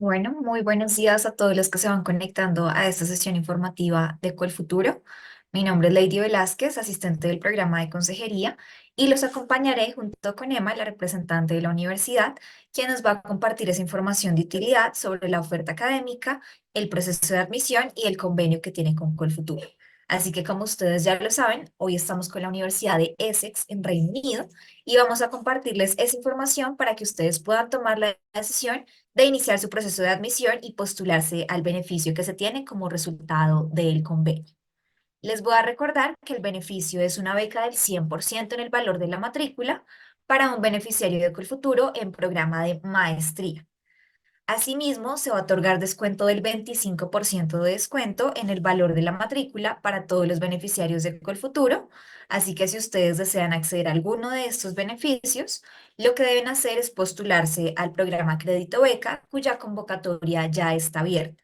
Bueno, muy buenos días a todos los que se van conectando a esta sesión informativa de Futuro. Mi nombre es Lady Velázquez, asistente del programa de consejería, y los acompañaré junto con Emma, la representante de la universidad, quien nos va a compartir esa información de utilidad sobre la oferta académica, el proceso de admisión y el convenio que tiene con Futuro. Así que como ustedes ya lo saben, hoy estamos con la Universidad de Essex en Reino Unido y vamos a compartirles esa información para que ustedes puedan tomar la decisión de iniciar su proceso de admisión y postularse al beneficio que se tiene como resultado del convenio. Les voy a recordar que el beneficio es una beca del 100% en el valor de la matrícula para un beneficiario de Colfuturo en programa de maestría. Asimismo, se va a otorgar descuento del 25% de descuento en el valor de la matrícula para todos los beneficiarios de Colfuturo. Así que si ustedes desean acceder a alguno de estos beneficios, lo que deben hacer es postularse al programa Crédito Beca, cuya convocatoria ya está abierta.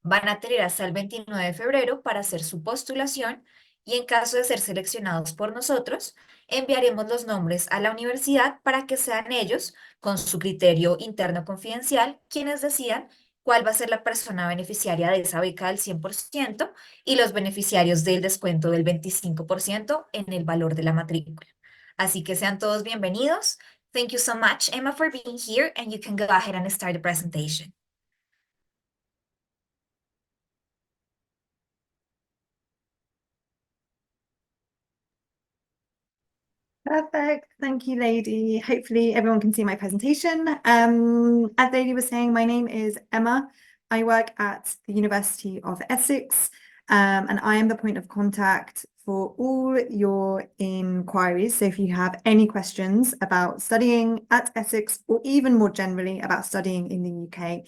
Van a tener hasta el 29 de febrero para hacer su postulación y en caso de ser seleccionados por nosotros, enviaremos los nombres a la universidad para que sean ellos, con su criterio interno confidencial, quienes decidan cuál va a ser la persona beneficiaria de esa beca del 100% y los beneficiarios del descuento del 25% en el valor de la matrícula. Así que sean todos bienvenidos. Thank you so much, Emma, for being here, and you can go ahead and start the presentation. Perfect. Thank you, Lady. Hopefully everyone can see my presentation. As Lady was saying, my name is Emma. I work at the University of Essex, and I am the point of contact for all your inquiries. So if you have any questions about studying at Essex, or even more generally about studying in the UK,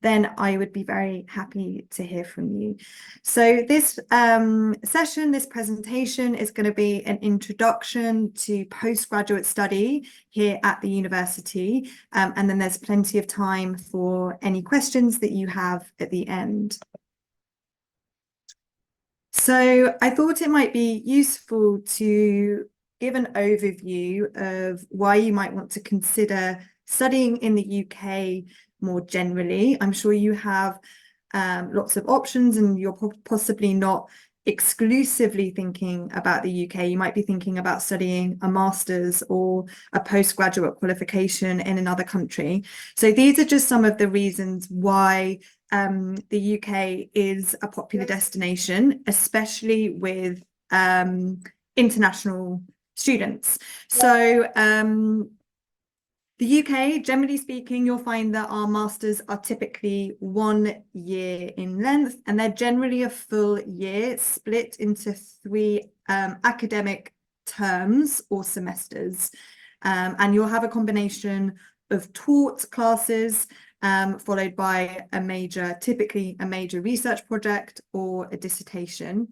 then I would be very happy to hear from you. So this session, this presentation is going to be an introduction to postgraduate study here at the university. And then there's plenty of time for any questions that you have at the end. So I thought it might be useful to give an overview of why you might want to consider studying in the UK more generally. I'm sure you have lots of options and you're possibly not exclusively thinking about the UK. You might be thinking about studying a master's or a postgraduate qualification in another country. So these are just some of the reasons why the UK is a popular destination, especially with international students. So the UK, generally speaking, you'll find that our masters are typically 1 year in length, and they're generally a full year split into 3 academic terms or semesters. And you'll have a combination of taught classes, followed by typically a major research project or a dissertation.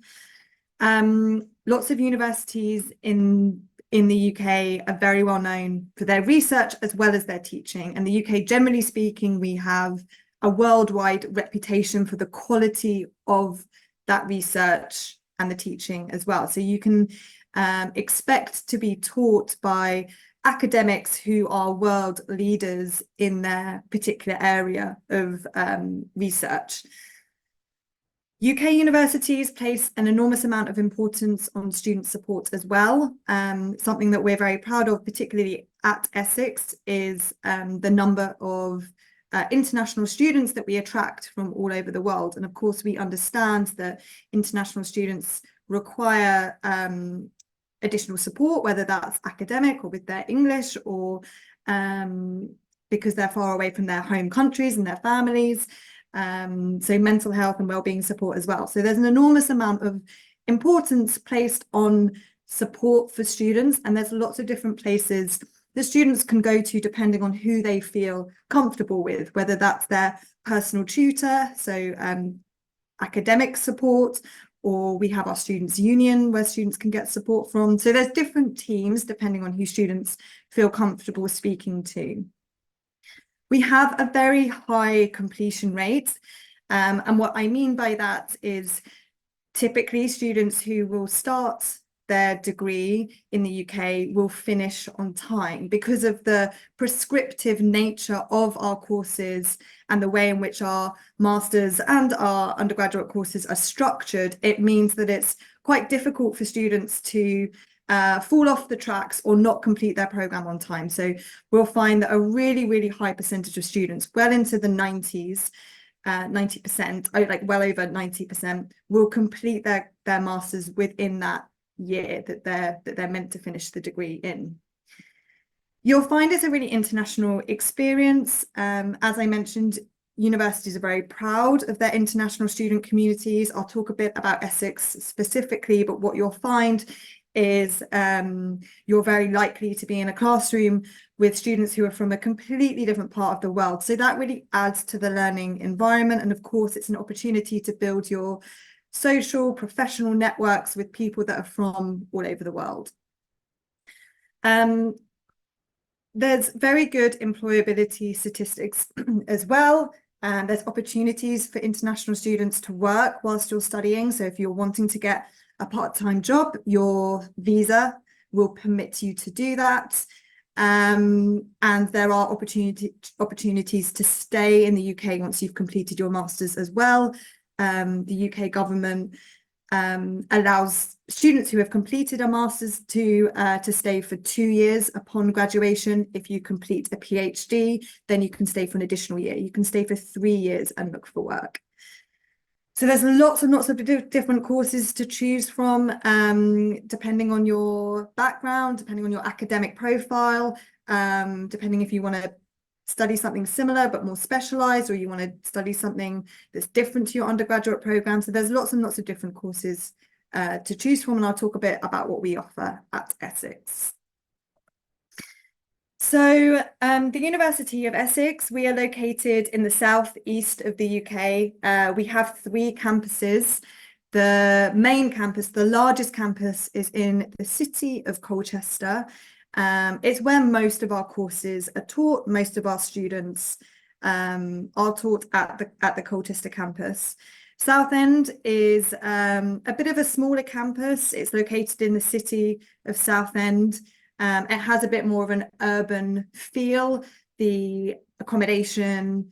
Lots of universities in the UK are very well known for their research as well as their teaching. And the UK, generally speaking, we have a worldwide reputation for the quality of that research and the teaching as well. So you can expect to be taught by academics who are world leaders in their particular area of research. UK universities place an enormous amount of importance on student support as well. Something that we're very proud of, particularly at Essex, is the number of international students that we attract from all over the world. And of course, we understand that international students require additional support, whether that's academic or with their English or because they're far away from their home countries and their families. So mental health and wellbeing support as well. So there's an enormous amount of importance placed on support for students, and there's lots of different places the students can go to depending on who they feel comfortable with, whether that's their personal tutor, so academic support, or we have our students' union where students can get support from. So there's different teams depending on who students feel comfortable speaking to. We have a very high completion rate. And what I mean by that is typically students who will start their degree in the UK will finish on time. Because of the prescriptive nature of our courses and the way in which our masters and our undergraduate courses are structured, it means that it's quite difficult for students to fall off the tracks or not complete their program on time. So we'll find that a really, really high percentage of students, well into the 90s, 90%, like well over 90%, will complete their masters within that year that they're meant to finish the degree in. You'll find it's a really international experience. As I mentioned, universities are very proud of their international student communities. I'll talk a bit about Essex specifically, but what you'll find is you're very likely to be in a classroom with students who are from a completely different part of the world. So that really adds to the learning environment. And of course, it's an opportunity to build your social, professional networks with people that are from all over the world. There's very good employability statistics as well. And there's opportunities for international students to work whilst you're studying. So if you're wanting to get a part-time job, your visa will permit you to do that. And there are opportunities to stay in the UK once you've completed your master's as well. The UK government allows students who have completed a master's to stay for 2 years upon graduation. If you complete a PhD, then you can stay for an additional year. You can stay for 3 years and look for work. So there's lots and lots of different courses to choose from, depending on your background, depending on your academic profile, depending if you want to study something similar but more specialized, or you want to study something that's different to your undergraduate program. So there's lots and lots of different courses to choose from, and I'll talk a bit about what we offer at Essex. So the University of Essex, we are located in the southeast of the UK. We have 3 campuses. The main campus, the largest campus, is in the city of Colchester. It's where most of our courses are taught. Most of our students are taught at the Colchester campus. Southend is a bit of a smaller campus. It's located in the city of Southend. It has a bit more of an urban feel. The accommodation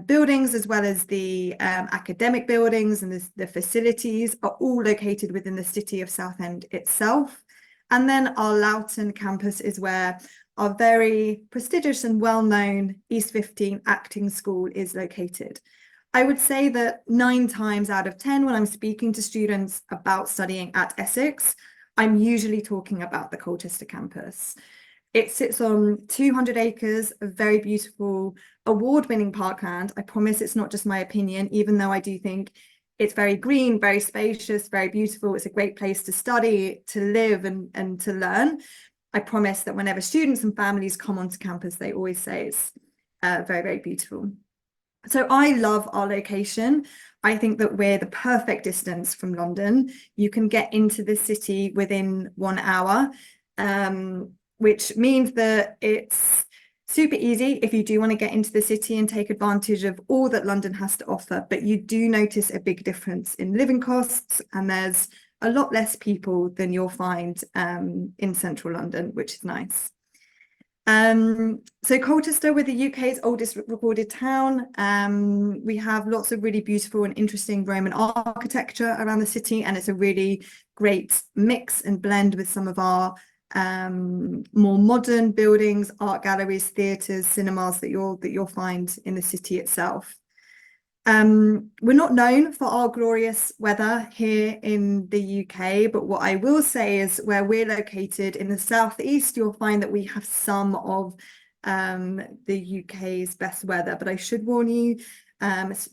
buildings, as well as the academic buildings and the facilities, are all located within the city of Southend itself. And then our Loughton campus is where our very prestigious and well-known East 15 acting school is located. I would say that 9 times out of 10, when I'm speaking to students about studying at Essex, I'm usually talking about the Colchester campus. It sits on 200 acres of very beautiful award-winning parkland. I promise it's not just my opinion, even though I do think it's very green, very spacious, very beautiful. It's a great place to study, to live, and to learn. I promise that whenever students and families come onto campus, they always say it's very, very beautiful. So I love our location. I think that we're the perfect distance from London. You can get into the city within 1 hour, which means that it's super easy if you do want to get into the city and take advantage of all that London has to offer. But you do notice a big difference in living costs, and there's a lot less people than you'll find in central London, which is nice. So Colchester, we're the UK's oldest recorded town. We have lots of really beautiful and interesting Roman architecture around the city, and it's a really great mix and blend with some of our more modern buildings, art galleries, theatres, cinemas that you'll find in the city itself. We're not known for our glorious weather here in the UK, but what I will say is where we're located in the southeast, you'll find that we have some of the UK's best weather. But I should warn you,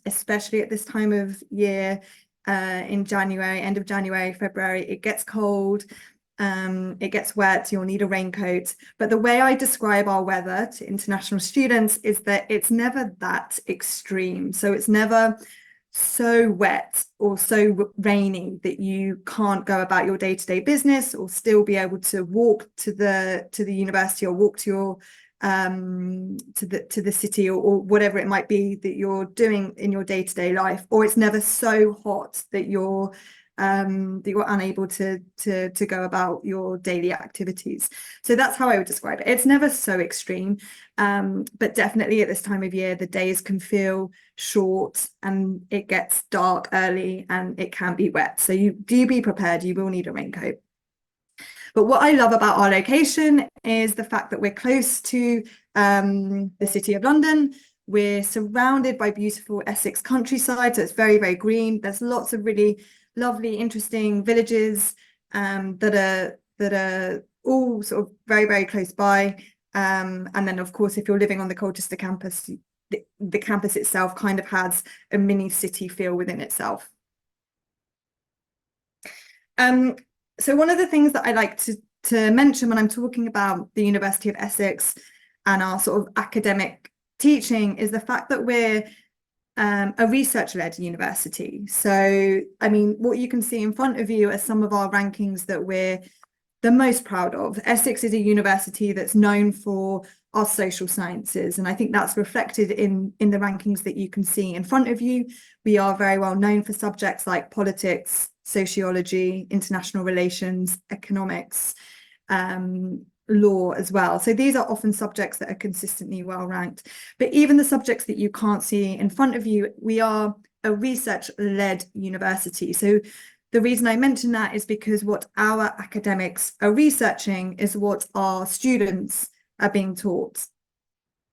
especially at this time of year, in January, end of January, February, it gets cold. It gets wet, you'll need a raincoat. But the way I describe our weather to international students is that it's never that extreme. So it's never so wet or so rainy that you can't go about your day-to-day business or still be able to walk to the university or walk to your to the city or whatever it might be that you're doing in your day-to-day life. Or it's never so hot that you're that you're unable to go about your daily activities. So that's how I would describe it. It's never so extreme, but definitely at this time of year, the days can feel short and it gets dark early and it can be wet. So you do be prepared, you will need a raincoat. But what I love about our location is the fact that we're close to the City of London. We're surrounded by beautiful Essex countryside, so it's very, very green. There's lots of really lovely, interesting villages that are all sort of very, very close by. And then, of course, if you're living on the Colchester campus, the campus itself kind of has a mini city feel within itself. So one of the things that I like to mention when I'm talking about the University of Essex and our sort of academic teaching is the fact that we're a research-led university. So, I mean, what you can see in front of you are some of our rankings that we're the most proud of. Essex is a university that's known for our social sciences, and I think that's reflected in the rankings that you can see in front of you. We are very well known for subjects like politics, sociology, international relations, economics, law as well. So these are often subjects that are consistently well ranked. But even the subjects that you can't see in front of you, we are a research-led university. So the reason I mention that is because what our academics are researching is what our students are being taught.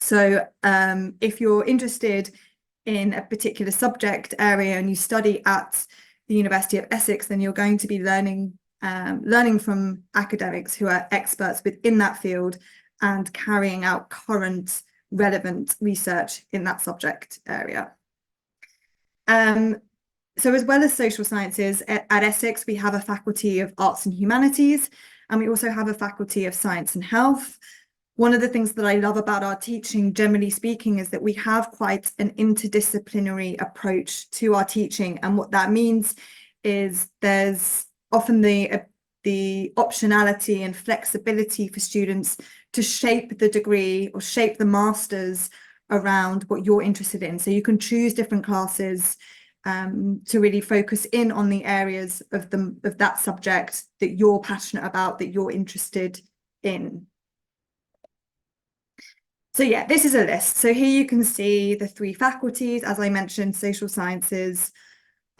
So if you're interested in a particular subject area and you study at the University of Essex, then you're going to be learning from academics who are experts within that field and carrying out current relevant research in that subject area. So as well as social sciences, at Essex, we have a faculty of arts and humanities, and we also have a faculty of science and health. One of the things that I love about our teaching, generally speaking, is that we have quite an interdisciplinary approach to our teaching. And what that means is there's often the optionality and flexibility for students to shape the degree or shape the masters around what you're interested in. So you can choose different classes to really focus in on the areas of that subject that you're passionate about, that you're interested in. So yeah, this is a list. So here you can see the 3 faculties, as I mentioned, social sciences,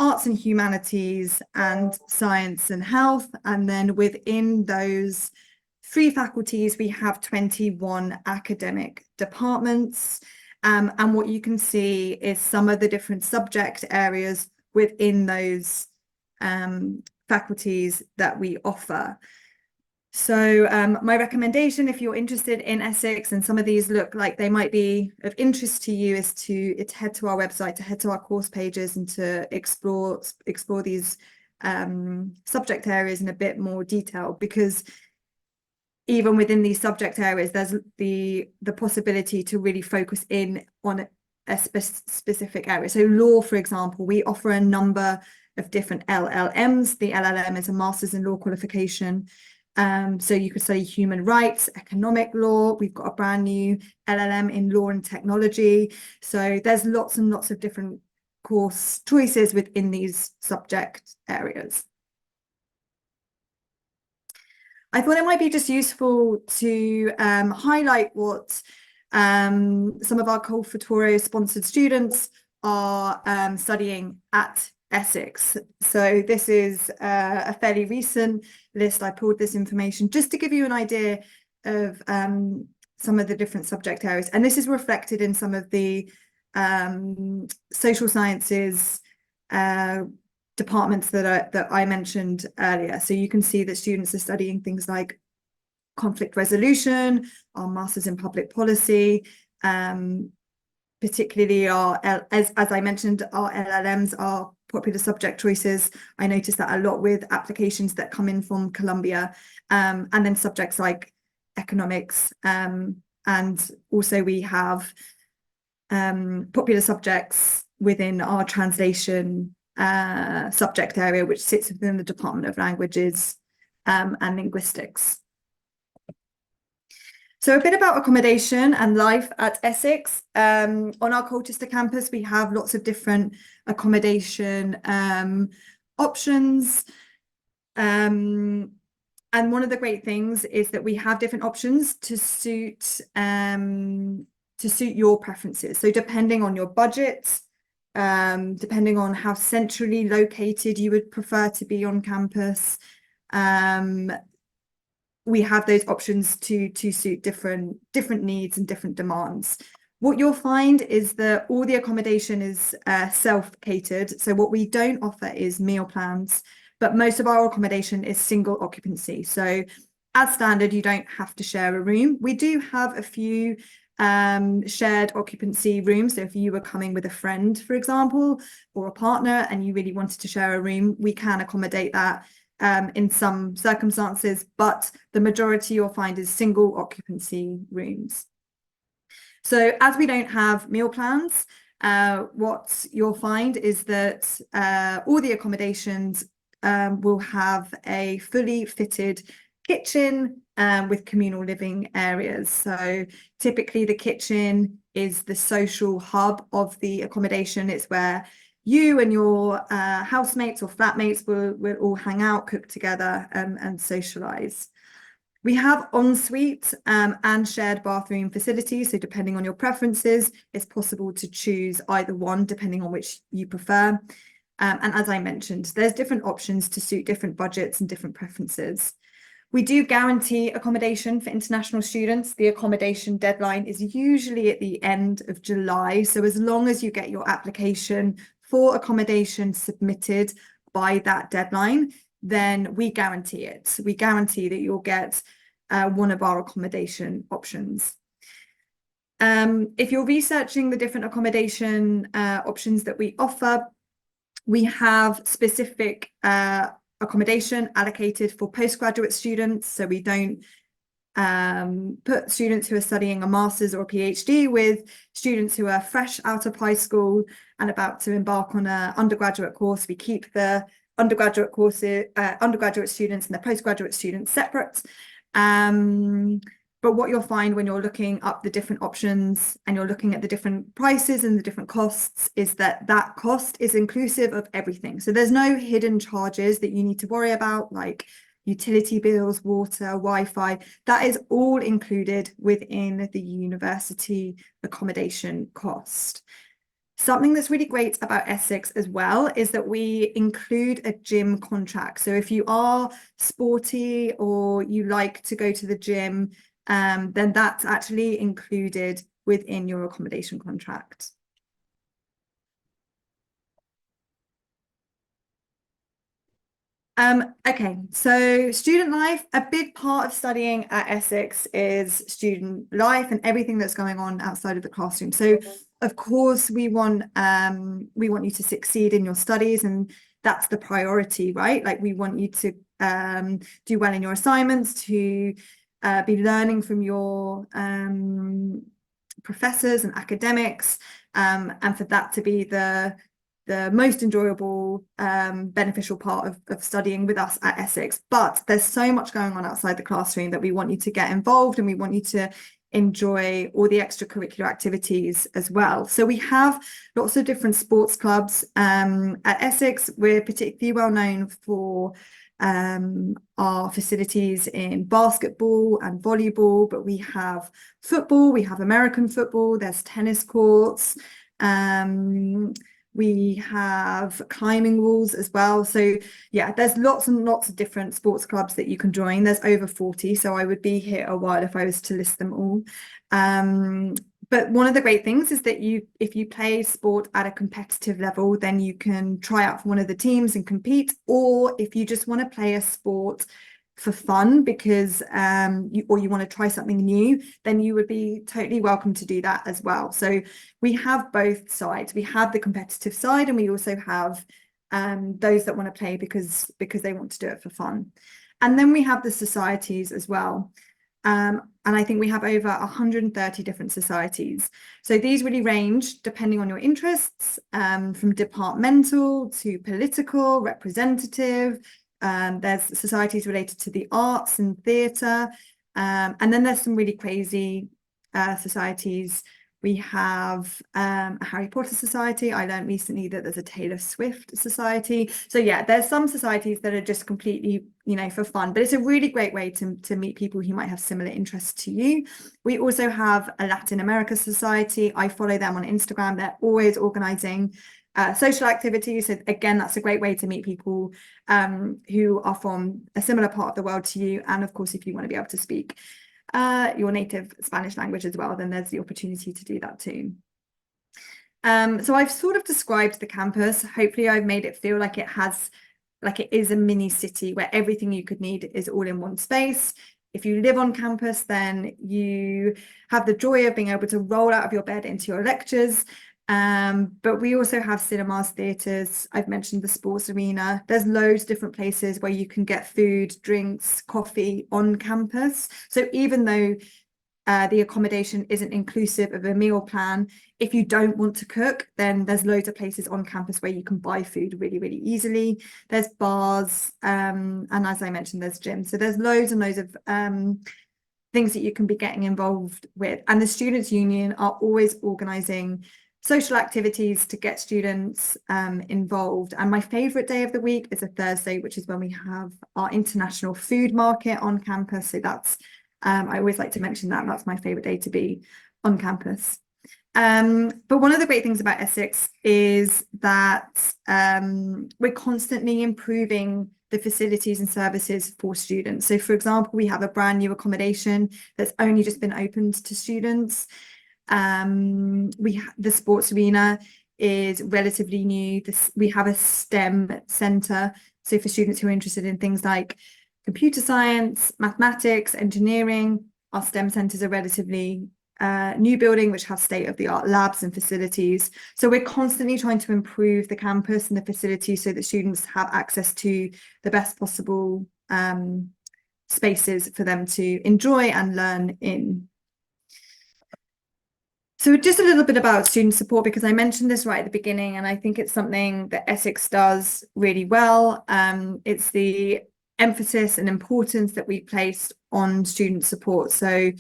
arts and humanities, and science and health. And then within those 3 faculties, we have 21 academic departments. And what you can see is some of the different subject areas within those faculties that we offer. So my recommendation, if you're interested in Essex and some of these look like they might be of interest to you, is to head to our website, to head to our course pages and to explore these subject areas in a bit more detail, because even within these subject areas, there's the possibility to really focus in on a specific area. So law, for example, we offer a number of different LLMs. The LLM is a Master's in Law qualification. So you could study human rights, economic law. We've got a brand new LLM in law and technology. So there's lots and lots of different course choices within these subject areas. I thought it might be just useful to highlight what some of our Call Futuro sponsored students are studying at Essex. So this is a fairly recent list. I pulled this information just to give you an idea of some of the different subject areas. And this is reflected in some of the social sciences departments that I mentioned earlier. So you can see that students are studying things like conflict resolution, our Masters in Public Policy, particularly as I mentioned, our LLMs are popular subject choices. I noticed that a lot with applications that come in from Columbia, and then subjects like economics, and also we have popular subjects within our translation subject area, which sits within the Department of Languages and Linguistics. So a bit about accommodation and life at Essex. On our Colchester campus, we have lots of different accommodation options. And one of the great things is that we have different options to suit your preferences. So depending on your budget, depending on how centrally located you would prefer to be on campus, we have those options to suit different needs and different demands. What you'll find is that all the accommodation is self-catered. So what we don't offer is meal plans, but most of our accommodation is single occupancy. So as standard, you don't have to share a room. We do have a few shared occupancy rooms. So if you were coming with a friend, for example, or a partner, and you really wanted to share a room, we can accommodate that in some circumstances, but the majority you'll find is single occupancy rooms. So as we don't have meal plans, what you'll find is that all the accommodations will have a fully fitted kitchen with communal living areas. So typically the kitchen is the social hub of the accommodation. It's where you and your housemates or flatmates will all hang out, cook together, and socialize. We have ensuite and shared bathroom facilities. So depending on your preferences, it's possible to choose either one, depending on which you prefer. And as I mentioned, there's different options to suit different budgets and different preferences. We do guarantee accommodation for international students. The accommodation deadline is usually at the end of July. So as long as you get your application for accommodation submitted by that deadline, then we guarantee it. We guarantee that you'll get one of our accommodation options. If you're researching the different accommodation options that we offer, we have specific accommodation allocated for postgraduate students. So we don't put students who are studying a master's or a PhD with students who are fresh out of high school and about to embark on an undergraduate course. We keep the undergraduate courses, undergraduate students and the postgraduate students separate. But what you'll find when you're looking up the different options and you're looking at the different prices and the different costs is that that cost is inclusive of everything. So there's no hidden charges that you need to worry about, like utility bills, water, Wi-Fi. That is all included within the university accommodation cost. Something that's really great about Essex as well is that we include a gym contract. So if you are sporty or you like to go to the gym, then that's actually included within your accommodation contract. Okay, so student life, a big part of studying at Essex is student life and everything that's going on outside of the classroom. So of course we want you to succeed in your studies, and that's the priority, right? Like we want you to do well in your assignments, to be learning from your professors and academics, and for that to be the most enjoyable, beneficial part of studying with us at Essex. But there's so much going on outside the classroom that we want you to get involved, and we want you to enjoy all the extracurricular activities as well. So we have lots of different sports clubs. At Essex, we're particularly well known for our facilities in basketball and volleyball, but we have football, we have American football, there's tennis courts, we have climbing walls as well. So yeah, there's lots and lots of different sports clubs that you can join. There's over 40, so I would be here a while if I was to list them all. But one of the great things is that if you play sport at a competitive level, then you can try out for one of the teams and compete. Or if you just want to play a sport for fun because you want to try something new, then you would be totally welcome to do that as well. So we have both sides. We have the competitive side, and we also have those that want to play because they want to do it for fun. And then we have the societies as well. And I think we have over 130 different societies. So these really range depending on your interests, from departmental to political, representative. There's societies related to the arts and theatre. And then there's some really crazy societies We have a Harry Potter society. I learned recently that there's a Taylor Swift society. So yeah, there's some societies that are just completely, you know, for fun, but it's a really great way to meet people who might have similar interests to you. We also have a Latin America society. I follow them on Instagram. They're always organizing social activities. So again, that's a great way to meet people who are from a similar part of the world to you. And of course, if you want to be able to speak your native Spanish language as well, then there's the opportunity to do that too. So I've sort of described the campus. Hopefully I've made it feel like it is a mini city where everything you could need is all in one space. If you live on campus, then you have the joy of being able to roll out of your bed into your lectures. But we also have cinemas, theatres. I've mentioned the sports arena. There's loads of different places where you can get food, drinks, coffee on campus. So even though the accommodation isn't inclusive of a meal plan, if you don't want to cook, then there's loads of places on campus where you can buy food really, really easily. There's bars, and as I mentioned, there's gyms. So there's loads and loads of things that you can be getting involved with. And the Students' Union are always organising social activities to get students involved. And my favourite day of the week is a Thursday, which is when we have our international food market on campus. So that's, I always like to mention that, that's my favourite day to be on campus. But one of the great things about Essex is that we're constantly improving the facilities and services for students. So for example, we have a brand new accommodation that's only just been opened to students. The sports arena is relatively new. We have a STEM centre. So for students who are interested in things like computer science, mathematics, engineering, our STEM centres are relatively new building, which have state-of-the-art labs and facilities. So we're constantly trying to improve the campus and the facilities so that students have access to the best possible spaces for them to enjoy and learn in. So just a little bit about student support, because I mentioned this right at the beginning, and I think it's something that Essex does really well. It's the emphasis and importance that we place on student support. So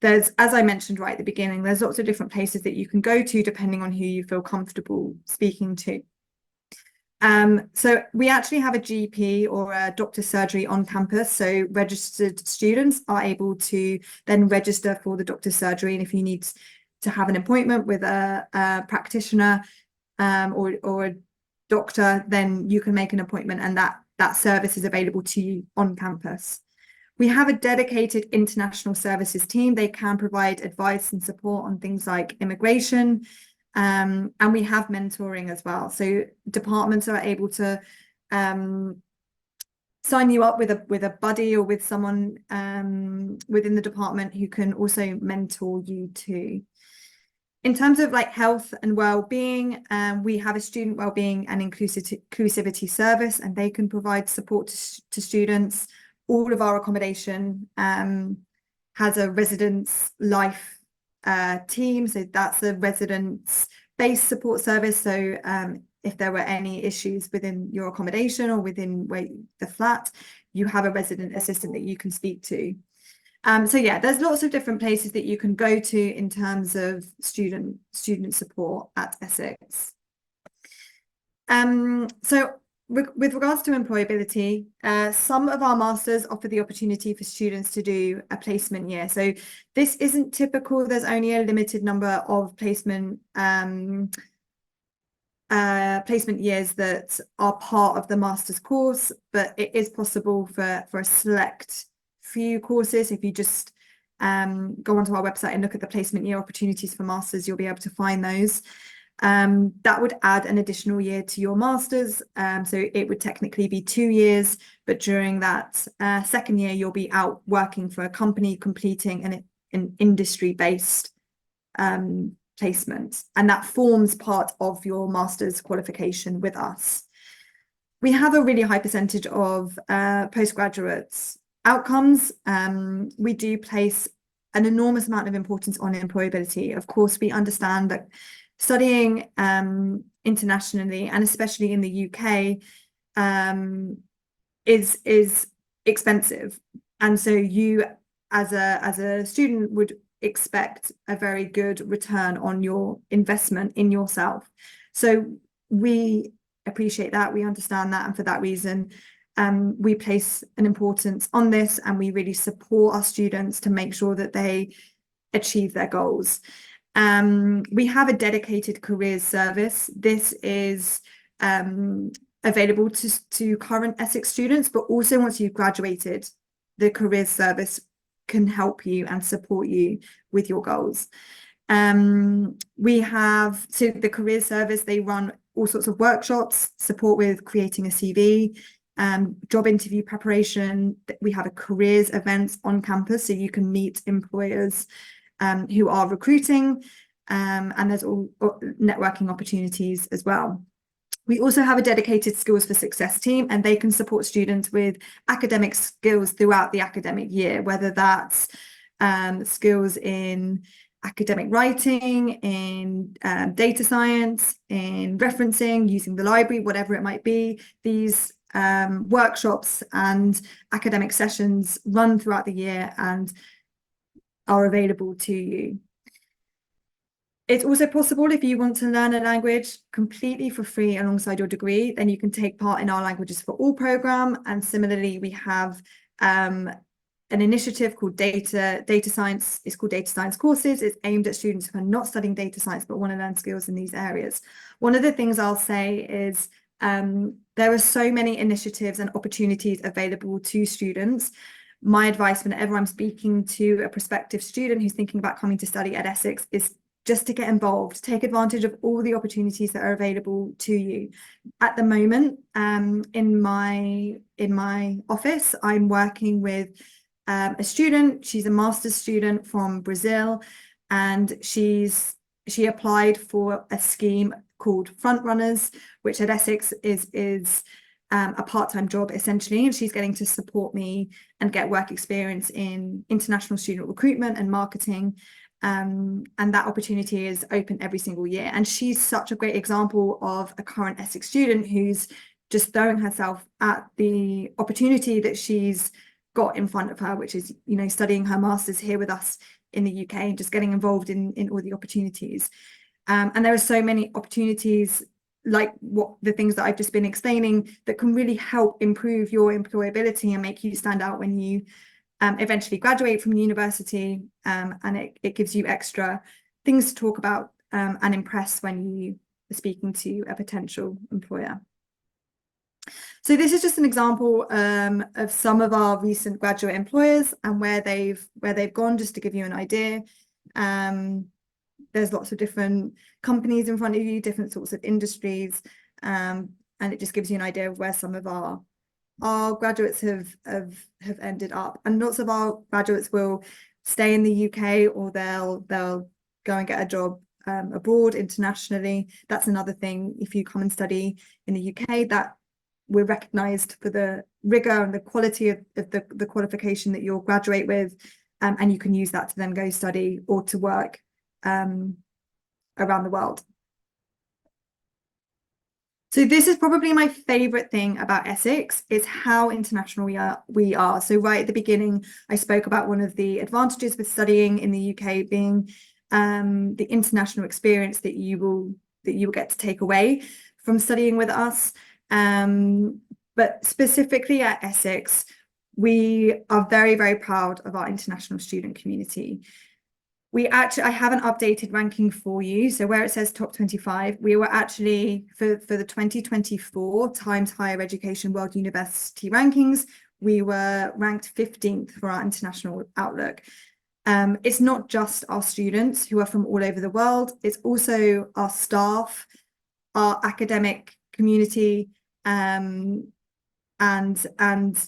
there's, as I mentioned right at the beginning, there's lots of different places that you can go to depending on who you feel comfortable speaking to. So we actually have a GP or a doctor's surgery on campus. So registered students are able to then register for the doctor's surgery. And if you need to have an appointment with a practitioner or a doctor, then you can make an appointment, and that service is available to you on campus. We have a dedicated international services team. They can provide advice and support on things like immigration, and we have mentoring as well. So departments are able to sign you up with a buddy or with someone within the department who can also mentor you too. In terms of like health and well-being, we have a student well-being and inclusivity service, and they can provide support to students. All of our accommodation has a residence life team, so that's a residence-based support service. So if there were any issues within your accommodation or within the flat, you have a resident assistant that you can speak to. So yeah, there's lots of different places that you can go to in terms of student support at Essex. So with regards to employability, some of our masters offer the opportunity for students to do a placement year. So this isn't typical. There's only a limited number of placement years that are part of the master's course, but it is possible for a select few courses. If you just go onto our website and look at the placement year opportunities for masters, you'll be able to find those. That would add an additional year to your masters, so it would technically be 2 years, but during that second year you'll be out working for a company, completing an industry-based placement, and that forms part of your master's qualification with us. We have a really high percentage of postgraduates outcomes. We do place an enormous amount of importance on employability. Of course, we understand that studying internationally, and especially in the UK, is expensive, and so you as a student would expect a very good return on your investment in yourself. So we appreciate that, we understand that, and for that reason, we place an importance on this, and we really support our students to make sure that they achieve their goals. We have a dedicated careers service. This is available to current Essex students, but also once you've graduated, the careers service can help you and support you with your goals. We have, so the careers service, they run all sorts of workshops, support with creating a CV, job interview preparation. We have a careers events on campus, so you can meet employers who are recruiting, and there's all networking opportunities as well. We also have a dedicated Skills for Success team, and they can support students with academic skills throughout the academic year, whether that's skills in academic writing, in data science, in referencing, using the library, whatever it might be. These workshops and academic sessions run throughout the year and are available to you. It's also possible, if you want to learn a language completely for free alongside your degree, then you can take part in our Languages for All program. And similarly, we have an initiative called Data Science. It's called Data Science Courses. It's aimed at students who are not studying data science but want to learn skills in these areas. One of the things I'll say is there are so many initiatives and opportunities available to students. My advice whenever I'm speaking to a prospective student who's thinking about coming to study at Essex is just to get involved, take advantage of all the opportunities that are available to you. At the moment, in my office, I'm working with a student. She's a master's student from Brazil, and she applied for a scheme called Front Runners, which at Essex is a part-time job essentially, and she's getting to support me and get work experience in international student recruitment and marketing. And that opportunity is open every single year. And she's such a great example of a current Essex student who's just throwing herself at the opportunity that she's got in front of her, which is, you know, studying her master's here with us in the UK and just getting involved in all the opportunities. And there are so many opportunities like the things that I've just been explaining that can really help improve your employability and make you stand out when you eventually graduate from university, and it gives you extra things to talk about and impress when you are speaking to a potential employer. So this is just an example of some of our recent graduate employers and where they've gone, just to give you an idea. There's lots of different companies in front of you, different sorts of industries, and it just gives you an idea of where some of our graduates have ended up. And lots of our graduates will stay in the UK, or they'll go and get a job abroad internationally. That's another thing. If you come and study in the UK, that we're recognised for the rigour and the quality of the qualification that you'll graduate with, and you can use that to then go study or to work around the world. So this is probably my favourite thing about Essex, is how international we are. So right at the beginning, I spoke about one of the advantages with studying in the UK being the international experience that you will get to take away from studying with us. But specifically at Essex, we are very, very proud of our international student community. I have an updated ranking for you. So where it says top 25, we were actually, for the 2024 Times Higher Education World University Rankings, we were ranked 15th for our international outlook. It's not just our students who are from all over the world, it's also our staff, our academic community, and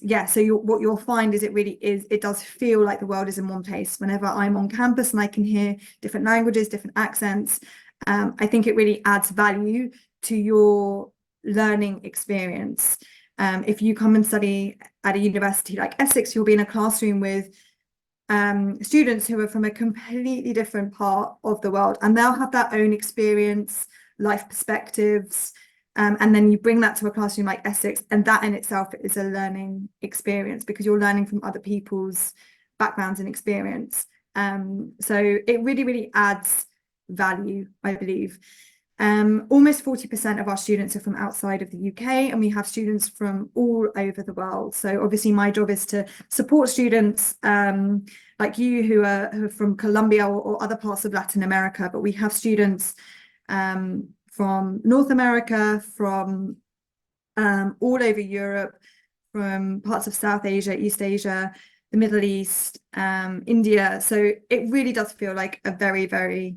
yeah, so what you'll find is it does feel like the world is in one place whenever I'm on campus and I can hear different languages, different accents. I think it really adds value to your learning experience. If you come and study at a university like Essex, you'll be in a classroom with students who are from a completely different part of the world, and they'll have their own experience, life perspectives, and then you bring that to a classroom like Essex, and that in itself is a learning experience because you're learning from other people's backgrounds and experience. So it really adds value, I believe. Almost 40% of our students are from outside of the UK, and we have students from all over the world. So obviously my job is to support students like you who are from Colombia or other parts of Latin America, but we have students from North America, from all over Europe, from parts of South Asia, East Asia, the Middle East, India. So it really does feel like a very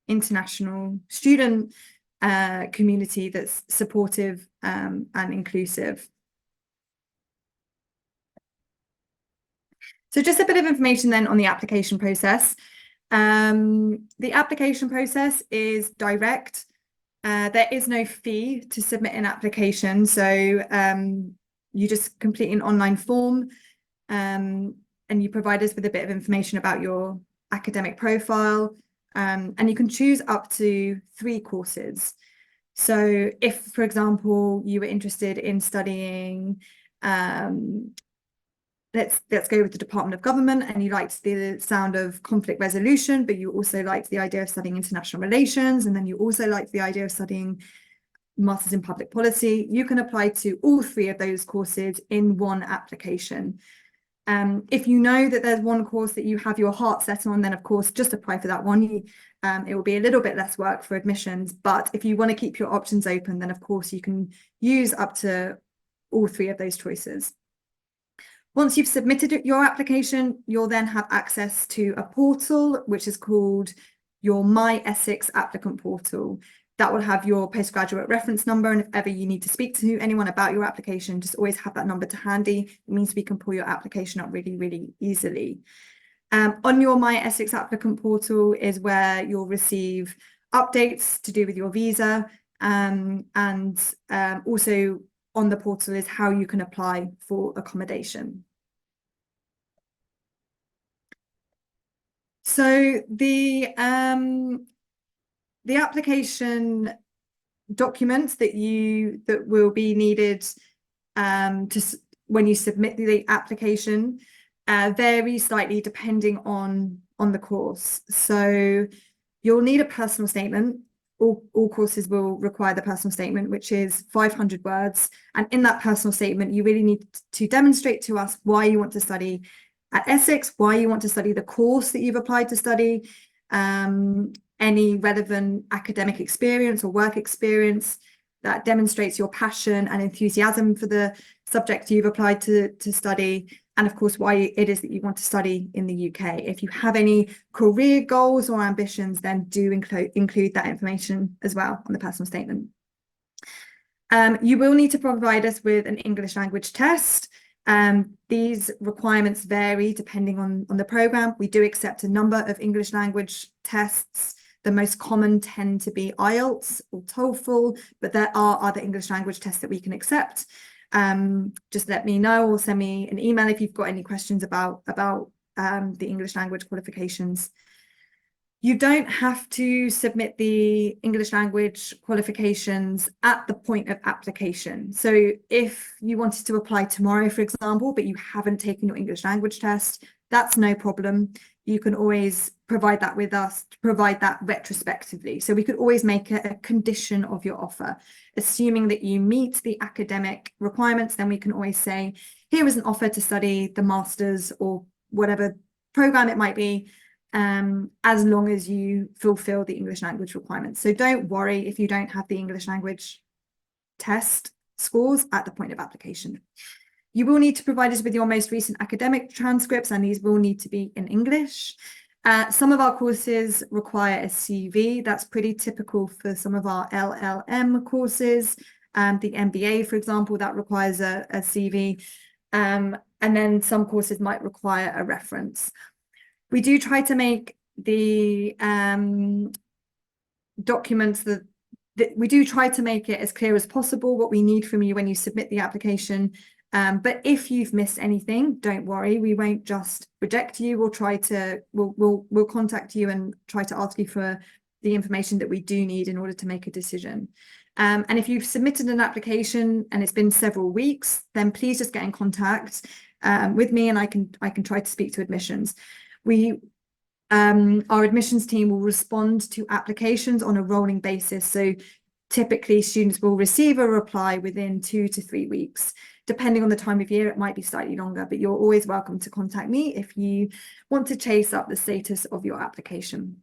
international student community that's supportive and inclusive. So just a bit of information then on the application process. The application process is direct. There is no fee to submit an application. So you just complete an online form and you provide us with a bit of information about your academic profile. And you can choose up to 3 courses. So if, for example, you were interested in studying, let's go with the Department of Government, and you liked the sound of conflict resolution, but you also liked the idea of studying international relations, and then you also liked the idea of studying Masters in Public Policy, you can apply to all 3 of those courses in one application. If you know that there's one course that you have your heart set on, then of course just apply for that one. It will be a little bit less work for admissions, but if you want to keep your options open, then of course you can use up to all 3 of those choices. Once you've submitted your application, you'll then have access to a portal which is called your My Essex applicant portal. That will have your postgraduate reference number, and if ever you need to speak to anyone about your application, just always have that number to handy. It means we can pull your application up really easily. On your My Essex applicant portal is where you'll receive updates to do with your visa, and also on the portal is how you can apply for accommodation. So the application documents that will be needed when you submit the application vary slightly depending on the course. So you'll need a personal statement. All courses will require the personal statement, which is 500 words. And in that personal statement, you really need to demonstrate to us why you want to study at Essex, why you want to study the course that you've applied to study, any relevant academic experience or work experience that demonstrates your passion and enthusiasm for the subject you've applied to study, and of course why it is that you want to study in the UK. If you have any career goals or ambitions, then do include that information as well on the personal statement. You will need to provide us with an English language test. These requirements vary depending on the programme. We do accept a number of English language tests. The most common tend to be IELTS or TOEFL, but there are other English language tests that we can accept. Just let me know or send me an email if you've got any questions about the English language qualifications. You don't have to submit the English language qualifications at the point of application. So if you wanted to apply tomorrow, for example, but you haven't taken your English language test, that's no problem. You can always provide that with us, provide that retrospectively. So we could always make it a condition of your offer. Assuming that you meet the academic requirements, then we can always say, here is an offer to study the master's or whatever program it might be, as long as you fulfill the English language requirements. So don't worry if you don't have the English language test scores at the point of application. You will need to provide us with your most recent academic transcripts, and these will need to be in English. Some of our courses require a CV. That's pretty typical for some of our LLM courses. The MBA, for example, that requires a CV. And then some courses might require a reference. We do try to make the documents we do try to make it as clear as possible what we need from you when you submit the application. But if you've missed anything, don't worry, we won't just reject you. We'll contact you and try to ask you for the information that we do need in order to make a decision. And if you've submitted an application and it's been several weeks, then please just get in contact with me, and I can try to speak to admissions. We Our admissions team will respond to applications on a rolling basis. So typically students will receive a reply within 2 to 3 weeks. Depending on the time of year, it might be slightly longer, but you're always welcome to contact me if you want to chase up the status of your application.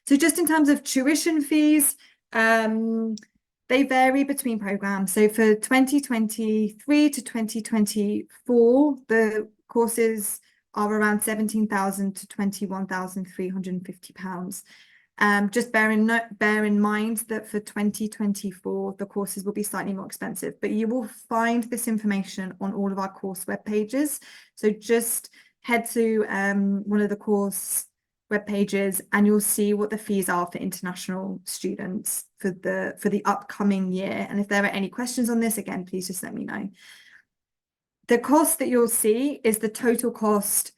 So just in terms of tuition fees, they vary between programs. So for 2023 to 2024, the courses are around £17,000 to £21,350. Just bear in mind that for 2024, the courses will be slightly more expensive, but you will find this information on all of our course web pages. So just head to one of the course web pages and you'll see what the fees are for international students for the upcoming year. And if there are any questions on this, again, please just let me know. The cost that you'll see is the total cost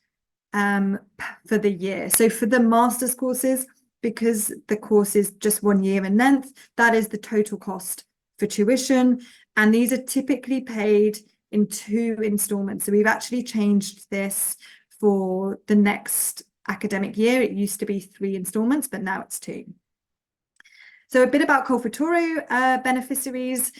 for the year. So for the master's courses, because the course is just 1 year in length, that is the total cost for tuition. And these are typically paid in 2 installments. So we've actually changed this for the next academic year. It used to be 3 installments, but now it's 2. So a bit about col futuro beneficiaries.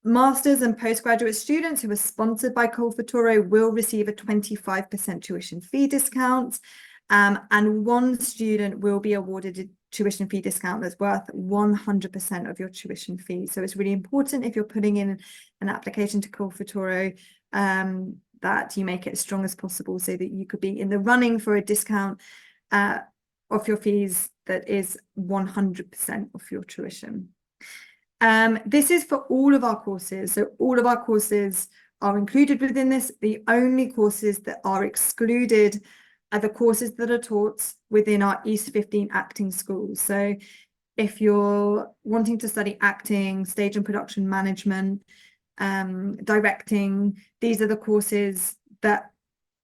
Masters and postgraduate students who are sponsored by col futuro will receive a 25% tuition fee discount. And 1 student will be awarded a tuition fee discount that's worth 100% of your tuition fee. So it's really important if you're putting in an application to col futuro that you make it as strong as possible so that you could be in the running for a discount of your fees that is 100% of your tuition. This is for all of our courses. So all of our courses are included within this. The only courses that are excluded are the courses that are taught within our East 15 acting schools. So if you're wanting to study acting, stage and production management, directing, these are the courses that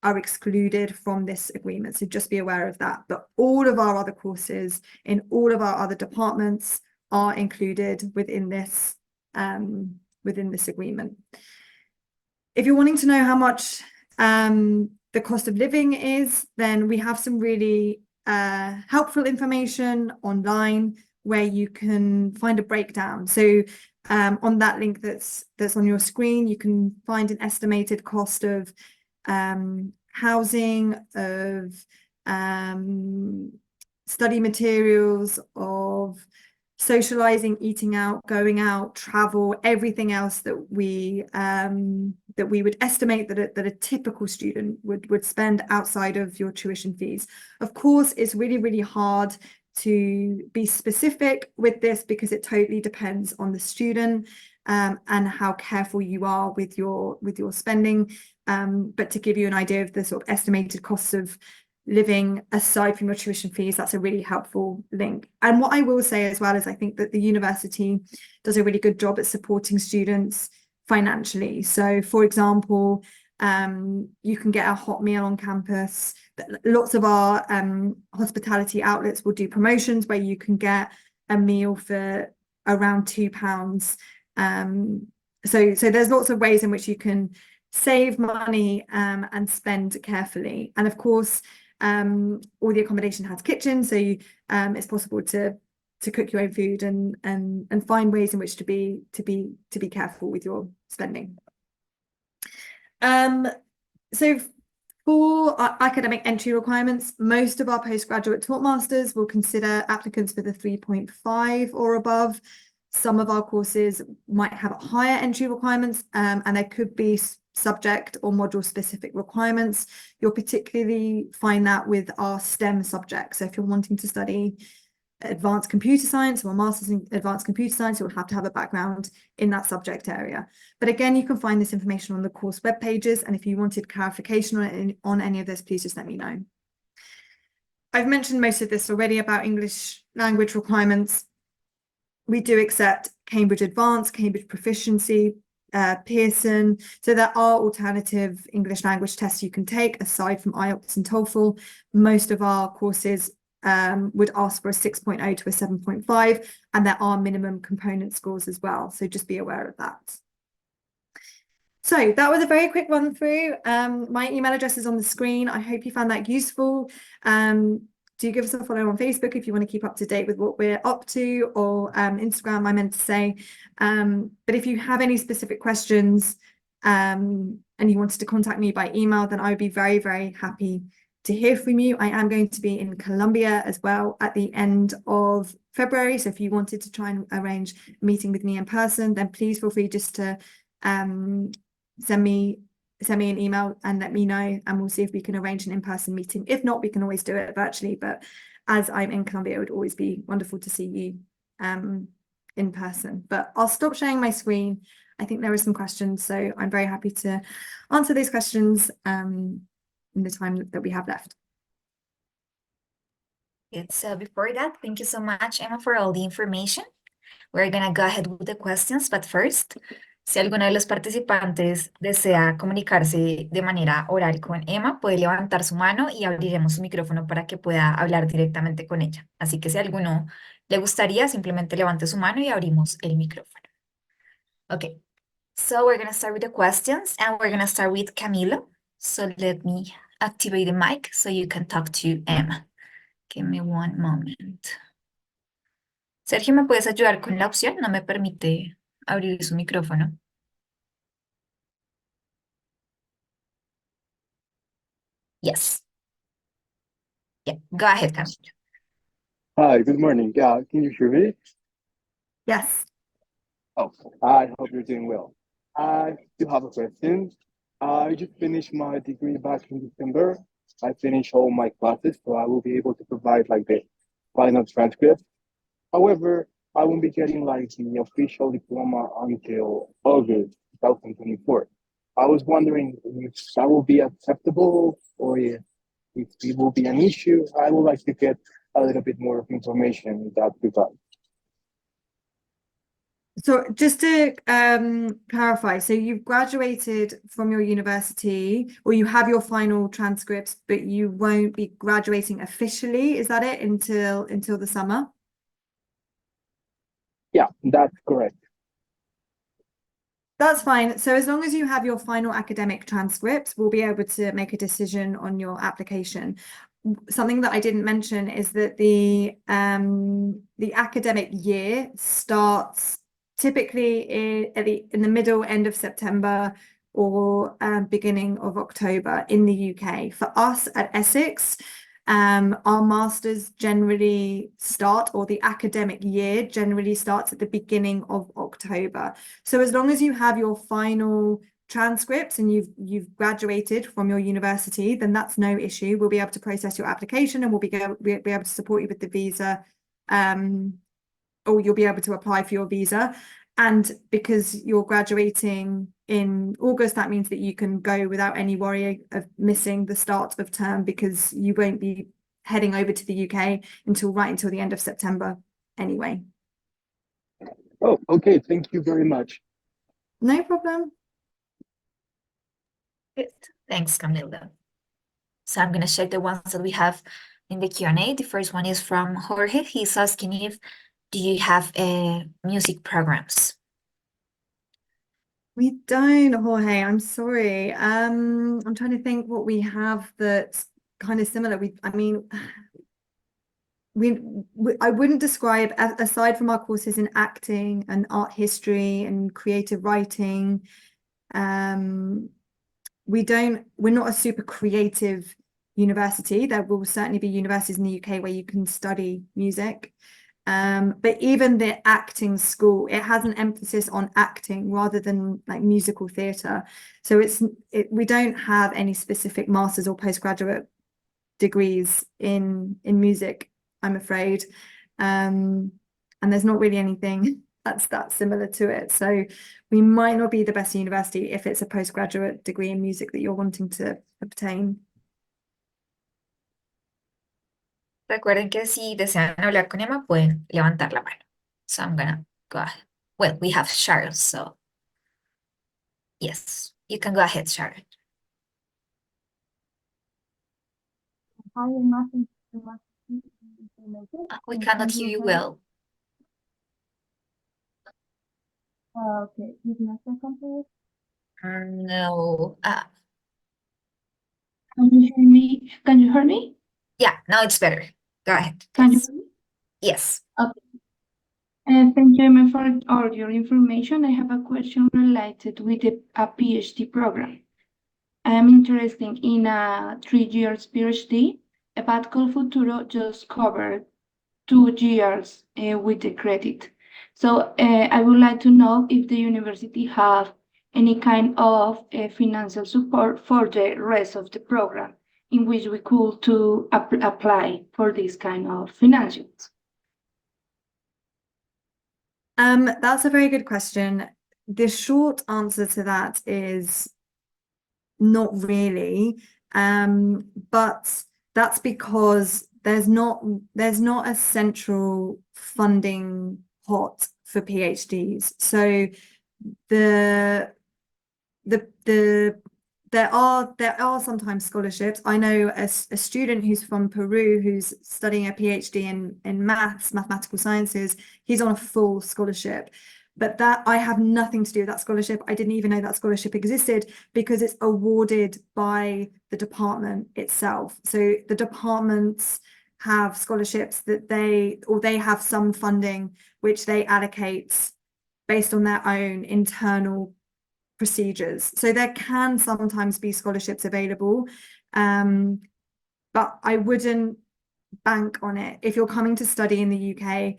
are excluded from this agreement. So just be aware of that. But all of our other courses in all of our other departments are included within this agreement. If you're wanting to know how much the cost of living is, then we have some really helpful information online where you can find a breakdown. So on that link that's on your screen, you can find an estimated cost of housing, of study materials, of socializing, eating out, going out, travel, everything else that we would estimate that a typical student would spend outside of your tuition fees. Of course, it's really, really hard to be specific with this because it totally depends on the student and how careful you are with your spending. But to give you an idea of the sort of estimated costs of living aside from your tuition fees, that's a really helpful link. And what I will say as well is I think that the university does a really good job at supporting students financially. So for example, you can get a hot meal on campus. Lots of our hospitality outlets will do promotions where you can get a meal for around £2. So there's lots of ways in which you can save money and spend carefully. And of course, all the accommodation has kitchens, so it's possible to cook your own food and find ways in which to be careful with your spending. So for our academic entry requirements, most of our postgraduate taught masters will consider applicants for the 3.5 or above. Some of our courses might have higher entry requirements, and there could be subject or module specific requirements. You'll particularly find that with our STEM subjects. So if you're wanting to study advanced computer science or a master's in advanced computer science, you'll have to have a background in that subject area. But again, you can find this information on the course web pages. And if you wanted clarification on any of this, please just let me know. I've mentioned most of this already about English language requirements. We do accept Cambridge Advanced, Cambridge Proficiency, Pearson. So there are alternative English language tests you can take aside from IELTS and TOEFL. Most of our courses would ask for a 6.0 to a 7.5, and there are minimum component scores as well. So just be aware of that. So that was a very quick run through. My email address is on the screen. I hope you found that useful. Do give us a follow on Facebook if you want to keep up to date with what we're up to, or Instagram, I meant to say. But if you have any specific questions and you wanted to contact me by email, then I would be very, very happy to hear from you. I am going to be in Colombia as well at the end of February. So if you wanted to try and arrange a meeting with me in person, then please feel free just to send me an email and let me know, and we'll see if we can arrange an in-person meeting. If not, we can always do it virtually, but as I'm in Colombia, it would always be wonderful to see you in person. But I'll stop sharing my screen. I think there are some questions, so I'm very happy to answer those questions in the time that we have left. So before that, thank you so much, Emma, for all the information. We're gonna go ahead with the questions, but first, si alguno de los participantes desea comunicarse de manera oral con Emma, puede levantar su mano y abriremos su micrófono para que pueda hablar directamente con ella. Así que si alguno le gustaría, simplemente levante su mano y abrimos el micrófono. Okay, so we're gonna start with the questions, and we're gonna start with Camilo. So let me activate the mic so you can talk to Emma. Give me one moment. Sergio, ¿me puedes ayudar con la opción? No me permite abrir su micrófono. Yes. Yeah, go ahead, Camilo. Hi, good morning. Can you hear me? Yes. Oh, I hope you're doing well. I do have a question. I just finished my degree back in December. I finished all my classes, so I will be able to provide like the final transcript. However, I won't be getting like the official diploma until August 2024. I was wondering if that will be acceptable or if it will be an issue. I would like to get a little bit more of information in that regard. So just to clarify, so you've graduated from your university, or you have your final transcripts, but you won't be graduating officially, is that it, until the summer? Yeah, that's correct. That's fine. So as long as you have your final academic transcripts, we'll be able to make a decision on your application. Something that I didn't mention is that the academic year starts typically in the middle end of September or beginning of October in the UK. For us at Essex, our masters generally start, or the academic year generally starts at the beginning of October. So as long as you have your final transcripts and you've graduated from your university, then that's no issue. We'll be able to process your application, and we'll be able to support you with the visa, or you'll be able to apply for your visa. And because you're graduating in August, that means that you can go without any worry of missing the start of term, because you won't be heading over to the UK until the end of September anyway. Oh, okay. Thank you very much. No problem. Good. Thanks, Camilo. So I'm going to check the ones that we have in the Q&A. The first one is from Jorge. He's asking if, do you have music programs? We don't, Jorge. I'm sorry. I'm trying to think what we have that's kind of similar. I wouldn't describe, aside from our courses in acting and art history and creative writing, we're not a super creative university. There will certainly be universities in the UK where you can study music. But even the acting school, it has an emphasis on acting rather than like musical theatre. So we don't have any specific masters or postgraduate degrees in music, I'm afraid. And there's not really anything that's that similar to it. So we might not be the best university if it's a postgraduate degree in music that you're wanting to obtain. Recuerden que si desean hablar con Emma, pueden levantar la mano. So I'm gonna go ahead. Well, we have Sharon, so yes, you can go ahead, Sharon. We cannot hear you well. Okay, give me a second, please. No. Can you hear me? Can you hear me? Yeah, now it's better. Go ahead. Can you Yes. hear me? Yes. Okay. Thank you, Emma, for all your information. I have a question related with a PhD program. I am interested in a 3 year PhD. A path called Futuro just covered 2 years with the credit. So I would like to know if the university have any kind of financial support for the rest of the program in which we could to apply for this kind of financials. That's a very good question. The short answer to that is not really, but that's because there's not a central funding pot for PhDs. So there are sometimes scholarships. I know a student who's from Peru who's studying a PhD in mathematical sciences. He's on a full scholarship. But that I have nothing to do with that scholarship. I didn't even know that scholarship existed because it's awarded by the department itself. So the departments have scholarships that they have some funding which they allocate based on their own internal procedures. So there can sometimes be scholarships available, but I wouldn't bank on it. If you're coming to study in the UK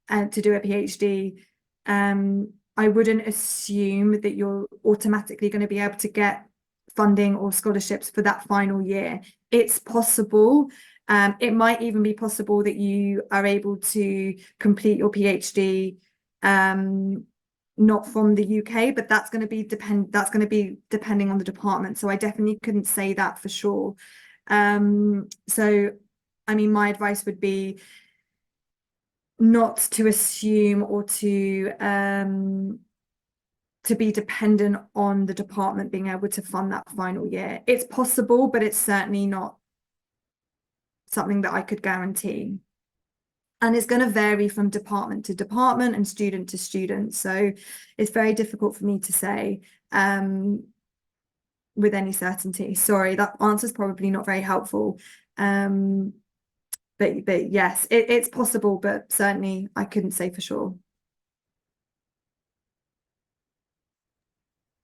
and to do a PhD, I wouldn't assume that you're automatically going to be able to get funding or scholarships for that final year. It's possible. It might even be possible that you are able to complete your PhD not from the UK, but that's going to be depending on the department. So I definitely couldn't say that for sure. So I mean, my advice would be not to assume or to be dependent on the department being able to fund that final year. It's possible, but it's certainly not something that I could guarantee. And it's going to vary from department to department and student to student. So it's very difficult for me to say with any certainty. Sorry, that answer is probably not very helpful. But yes, it's possible, but certainly I couldn't say for sure.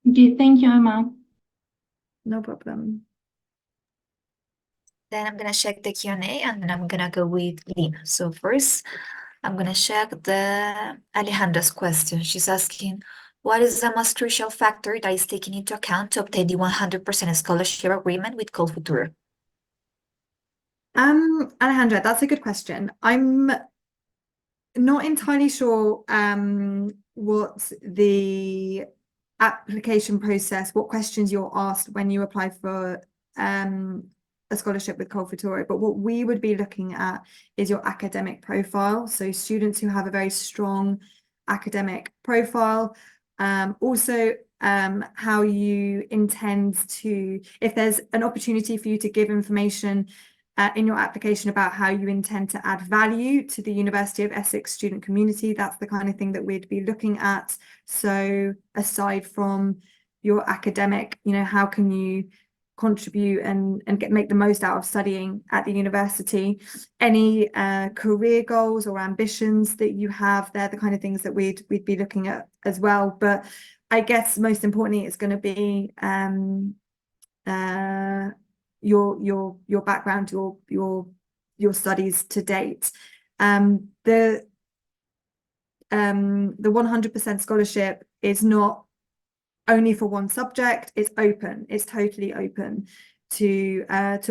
Okay, thank you, Emma. No problem. Then I'm gonna check the Q&A and then I'm gonna go with Lina. So first, I'm gonna check the Alejandra's question. She's asking, what is the most crucial factor that is taken into account to obtain the 100% scholarship agreement with Col Futuro? Alejandra, that's a good question. I'm not entirely sure what the application process, what questions you're asked when you apply for a scholarship with Col Futuro, but what we would be looking at is your academic profile. So students who have a very strong academic profile, also how you intend to, if there's an opportunity for you to give information in your application about how you intend to add value to the University of Essex student community, that's the kind of thing that we'd be looking at. So aside from your academic, how can you contribute and make the most out of studying at the university? Any career goals or ambitions that you have, they're the kind of things that we'd be looking at as well. But I guess most importantly, it's going to be your background, your studies to date. The 100% scholarship is not only for one subject, it's open, it's totally open to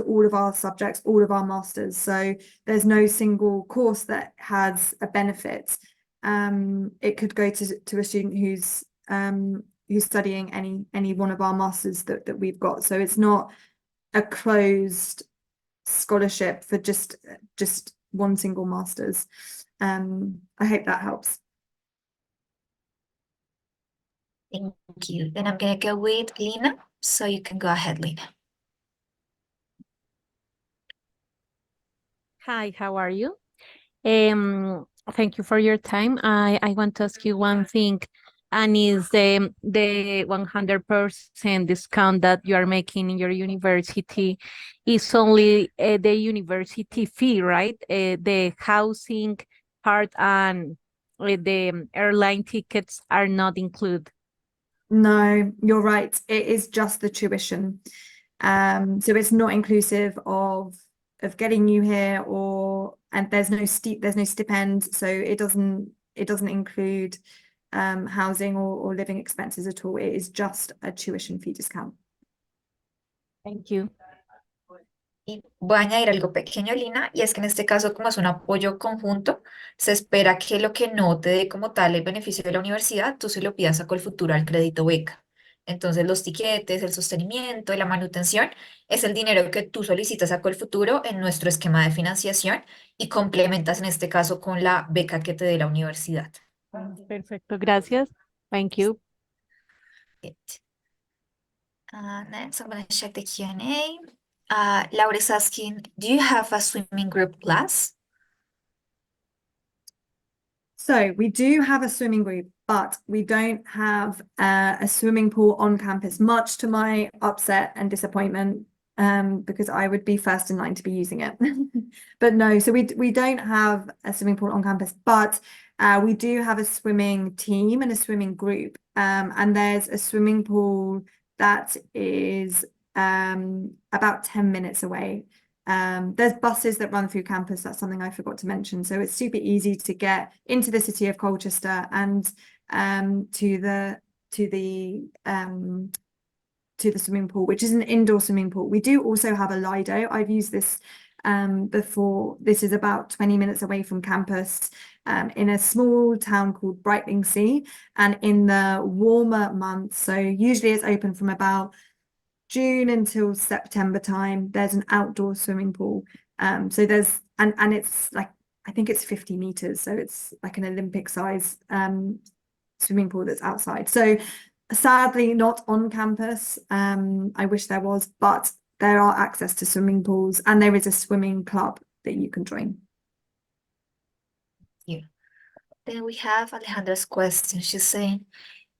all of our subjects, all of our masters. So there's no single course that has a benefit. It could go to a student who's studying any one of our masters that we've got. So it's not a closed scholarship for just one single master's. I hope that helps. Thank you. Then I'm gonna go with Lina. So you can go ahead, Lina. Hi, how are you? Thank you for your time. I want to ask you one thing. and is the 100% discount that you are making in your university is only the university fee, right? The housing part and the airline tickets are not included. No, you're right. It is just the tuition. So it's not inclusive of getting you here, and there's no stipend, so it doesn't include housing or living expenses at all. It is just a tuition fee discount. Thank you. Y voy a añadir algo pequeño, Lina, y es que en este caso, como es un apoyo conjunto, se espera que lo que no te dé como tal el beneficio de la universidad, tú se lo pidas a Colfuturo al crédito beca. Entonces, los tiquetes, el sostenimiento, la manutención, es el dinero que tú solicitas a Colfuturo en nuestro esquema de financiación y complementas en este caso con la beca que te dé la universidad. Perfecto, gracias. Thank you. Good. Next, I'm going to check the Q&A. Laura is asking, do you have a swimming group class? So we do have a swimming group, but we don't have a swimming pool on campus, much to my upset and disappointment, because I would be first in line to be using it. But no, so we don't have a swimming pool on campus, but we do have a swimming team and a swimming group. And there's a swimming pool that is about 10 minutes away. There's buses that run through campus. That's something I forgot to mention. So it's super easy to get into the city of Colchester and to the swimming pool, which is an indoor swimming pool. We do also have a Lido. I've used this before. This is about 20 minutes away from campus, in a small town called Brightlingsea, and in the warmer months, so usually it's open from about June until September time, there's an outdoor swimming pool. So there's and it's like, I think it's 50 meters, so it's like an Olympic size swimming pool that's outside. So sadly not on campus. I wish there was, but there are access to swimming pools, and there is a swimming club that you can join. Yeah. Then we have Alejandra's question. She's saying,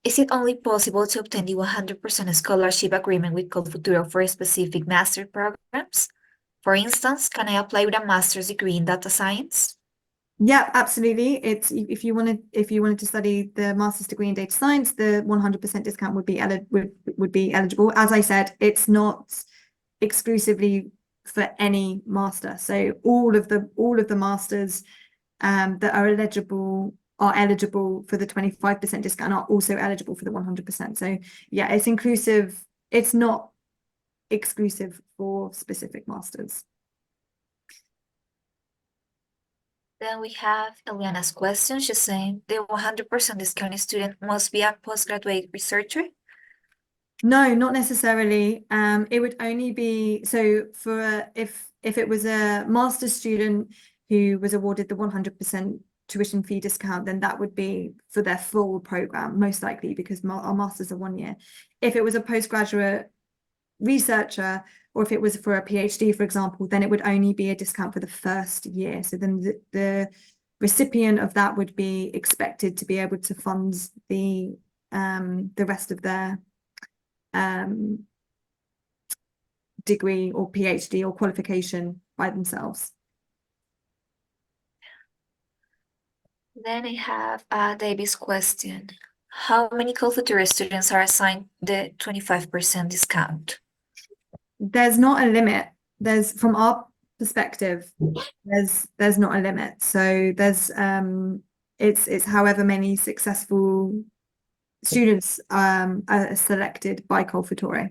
is it only possible to obtain the 100% scholarship agreement with Colfuturo for specific master programs? For instance, can I apply with a master's degree in data science? Yeah, absolutely. It's if you wanted to study the master's degree in data science, the 100% discount would be eligible. As I said, it's not exclusively for any master. So all of the masters that are eligible for the 25% discount, are also eligible for the 100%. So yeah, it's inclusive. It's not exclusive for specific masters. Then we have Eliana's question. She's saying the 100% discounted student must be a postgraduate researcher. No, not necessarily. It would only be so for if it was a master's student who was awarded the 100% tuition fee discount, then that would be for their full program, most likely, because our masters are 1 year. If it was a postgraduate researcher, or if it was for a PhD, for example, then it would only be a discount for the first year. So then the recipient of that would be expected to be able to fund the rest of their degree or PhD or qualification by themselves. Then I have David's question. How many Colfuturo students are assigned the 25% discount? There's not a limit. From our perspective, there's not a limit. So there's it's however many successful students are selected by Colfuturo.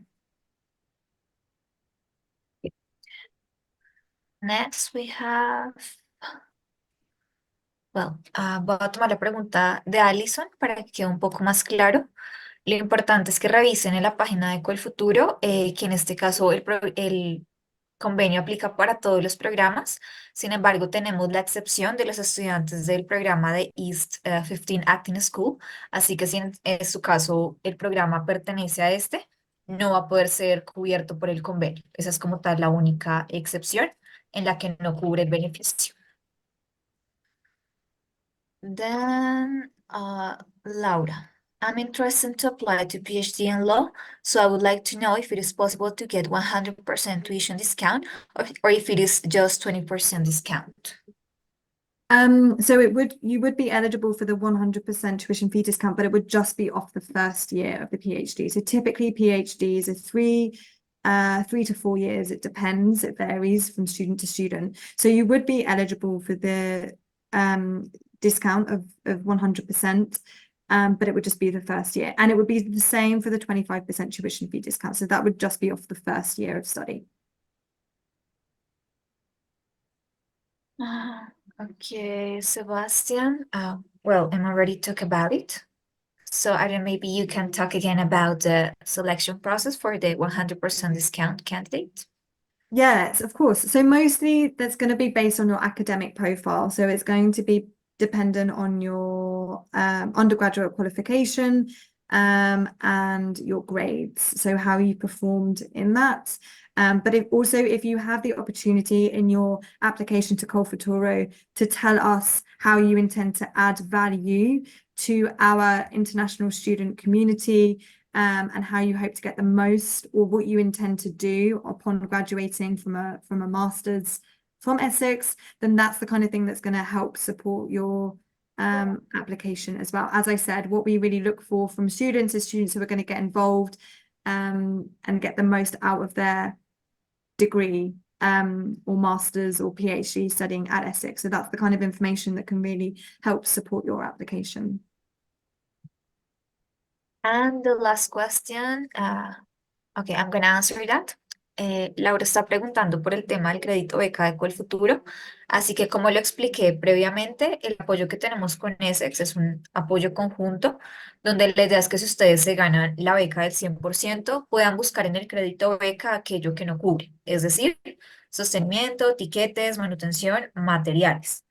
Next we have, voy a tomar la pregunta de Allison para que quede un poco más claro. Lo importante es que revisen en la página de Colfuturo, que en este caso el convenio aplica para todos los programas. Sin embargo, tenemos la excepción de los estudiantes del programa de East 15 Acting School. Así que si en su caso el programa pertenece a este, no va a poder ser cubierto por el convenio. Esa es como tal la única excepción en la que no cubre el beneficio. Then, Laura. I'm interested to apply to PhD in law, so I would like to know if it is possible to get 100% tuition discount or if it is just 20% discount. So you would be eligible for the 100% tuition fee discount, but it would just be off the first year of the PhD. So typically PhDs are 3 to 4 years. It depends. It varies from student to student. So you would be eligible for the discount of 100%, but it would just be the first year. And it would be the same for the 25% tuition fee discount. So that would just be off the first year of study. Okay, Sebastian. Well, Emma already talked about it. So I don't know, maybe you can talk again about the selection process for the 100% discount candidate. Yes, of course. So mostly that's going to be based on your academic profile. So it's going to be dependent on your undergraduate qualification and your grades. So how you performed in that. But if you have the opportunity in your application to Col Futuro to tell us how you intend to add value to our international student community, and how you hope to get the most, or what you intend to do upon graduating from a master's from Essex, then that's the kind of thing that's going to help support your application as well. As I said, what we really look for from students is students who are going to get involved and get the most out of their degree or master's or PhD studying at Essex. So that's the kind of information that can really help support your application. And the last question, okay, I'm gonna answer that. Laura está preguntando por el tema del crédito beca de Colfuturo, así que como lo expliqué previamente, el apoyo que tenemos con Essex es un apoyo conjunto, donde la idea es que si ustedes se ganan la beca del 100%, puedan buscar en el crédito beca aquello que no cubre, es decir, sostenimiento, tiquetes, manutención, materiales.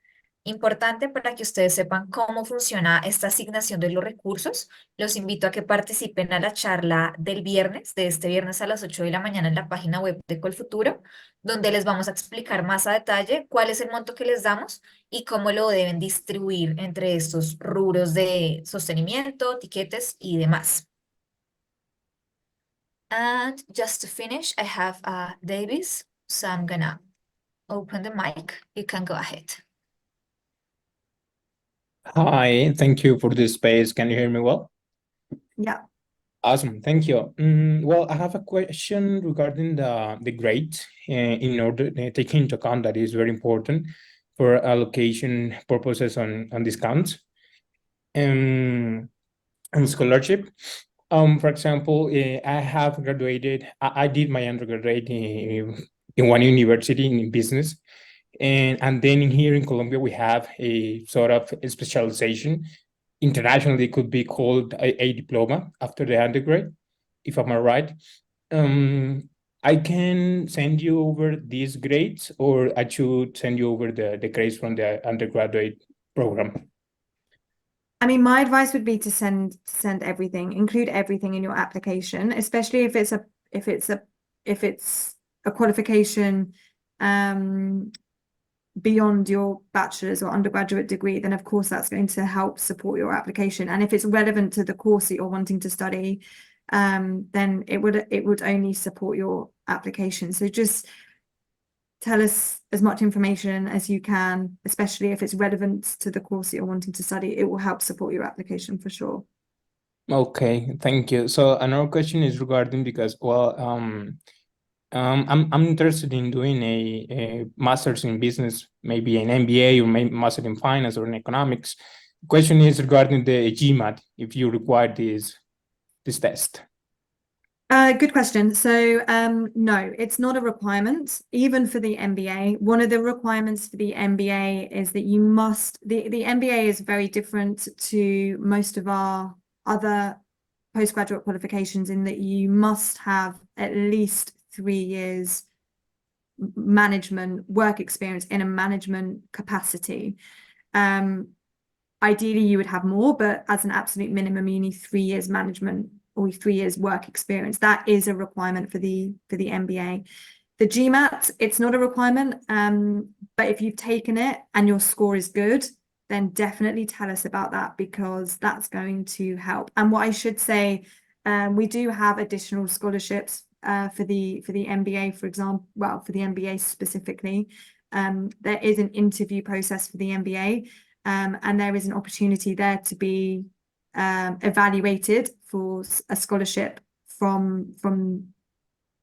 Importante para que ustedes sepan cómo funciona esta asignación de los recursos. Los invito a que participen a la charla del viernes, de este viernes a las 8 de la mañana en la página web de Colfuturo, donde les vamos a explicar más a detalle cuál es el monto que les damos y cómo lo deben distribuir entre estos rubros de sostenimiento, tiquetes y demás. And just to finish, I have Davis, so I'm gonna open the mic. You can go ahead. Hi, thank you for this space. Can you hear me well? Yeah. Awesome, thank you. Well, I have a question regarding the grade in order taking into account that is very important for allocation purposes on discounts and scholarship. For example, I have graduated, I did my undergraduate in one university in business. And then here in Colombia, we have a sort of a specialization. Internationally, it could be called a diploma after the undergrad, if I'm right. I can send you over these grades, or I should send you over the grades from the undergraduate program. I mean, my advice would be to send everything, include everything in your application, especially if it's a qualification beyond your bachelor's or undergraduate degree, then of course that's going to help support your application. And if it's relevant to the course that you're wanting to study, then it would only support your application. So just tell us as much information as you can, especially if it's relevant to the course that you're wanting to study. It will help support your application for sure. Okay, thank you. So another question is regarding, because, well, I'm interested in doing a master's in business, maybe an MBA or maybe master in finance or in economics. Question is regarding the GMAT, if you require this test. Good question. So no, it's not a requirement, even for the MBA. One of the requirements for the MBA is that you must, the MBA is very different to most of our other postgraduate qualifications in that you must have at least 3 years management work experience in a management capacity. Ideally, you would have more, but as an absolute minimum, you need 3 years management or 3 years work experience. That is a requirement for the MBA. The GMAT, it's not a requirement, but if you've taken it and your score is good, then definitely tell us about that, because that's going to help. And what I should say, we do have additional scholarships for the MBA, for example, well, for the MBA specifically. There is an interview process for the MBA, and there is an opportunity there to be evaluated for a scholarship from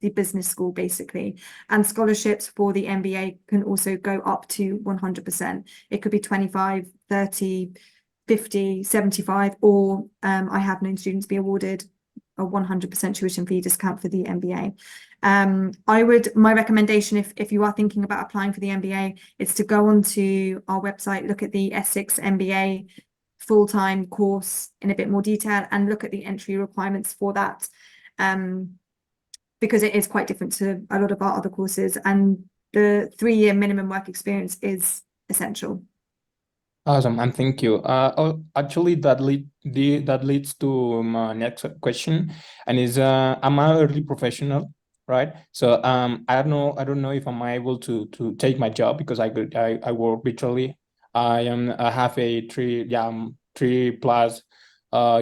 the business school, basically. And scholarships for the MBA can also go up to 100%. It could be 25, 30, 50, 75, or I have known students be awarded a 100% tuition fee discount for the MBA. My recommendation, if you are thinking about applying for the MBA, is to go onto our website, look at the Essex MBA full-time course in a bit more detail, and look at the entry requirements for that. Because it is quite different to a lot of our other courses, and the 3-year minimum work experience is essential. Awesome, and thank you. Actually, that leads to my next question, and is I'm an early professional, right? So I don't know if I'm able to take my job, because I work virtually. I have a 3+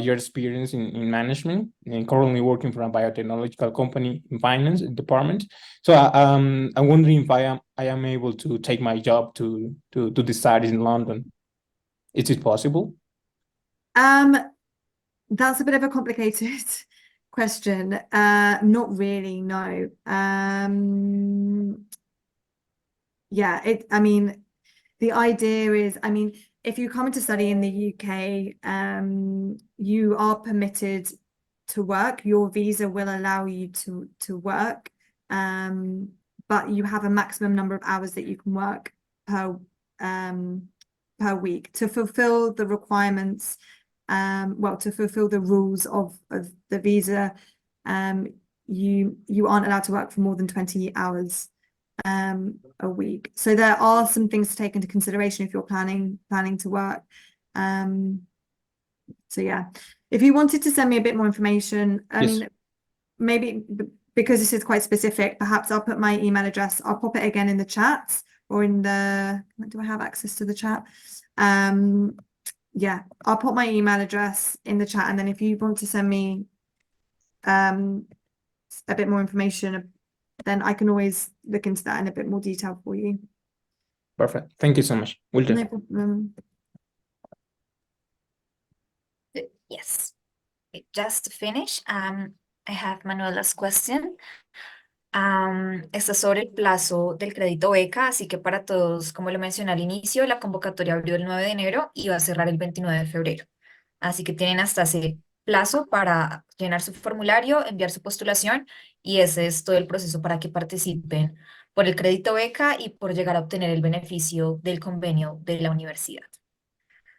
year experience in management, and currently working for a biotechnological company in finance department. So I'm wondering if I am able to take my job to decide in London. Is it possible? That's a bit of a complicated question. Not really, no. Yeah, I mean, the idea is, I mean, if you come to study in the UK, you are permitted to work. Your visa will allow you to work, but you have a maximum number of hours that you can work per week to fulfill the requirements. Well, to fulfill the rules of the visa, you aren't allowed to work for more than 20 hours a week. So there are some things to take into consideration if you're planning to work. So yeah, if you wanted to send me a bit more information, I mean, maybe because this is quite specific, perhaps I'll put my email address. I'll pop it again in the chat, or in the, do I have access to the chat? Yeah, I'll put my email address in the chat, and then if you want to send me a bit more information, then I can always look into that in a bit more detail for you. Perfect. Thank you so much. Will do. No problem. Yes. Just to finish, I have Manuela's question. Está sobre el plazo del crédito beca, así que para todos, como lo mencioné al inicio, la convocatoria abrió el 9 de enero y va a cerrar el 29 de febrero. Así que tienen hasta ese plazo para llenar su formulario, enviar su postulación, y ese es todo el proceso para que participen por el crédito beca y por llegar a obtener el beneficio del convenio de la universidad.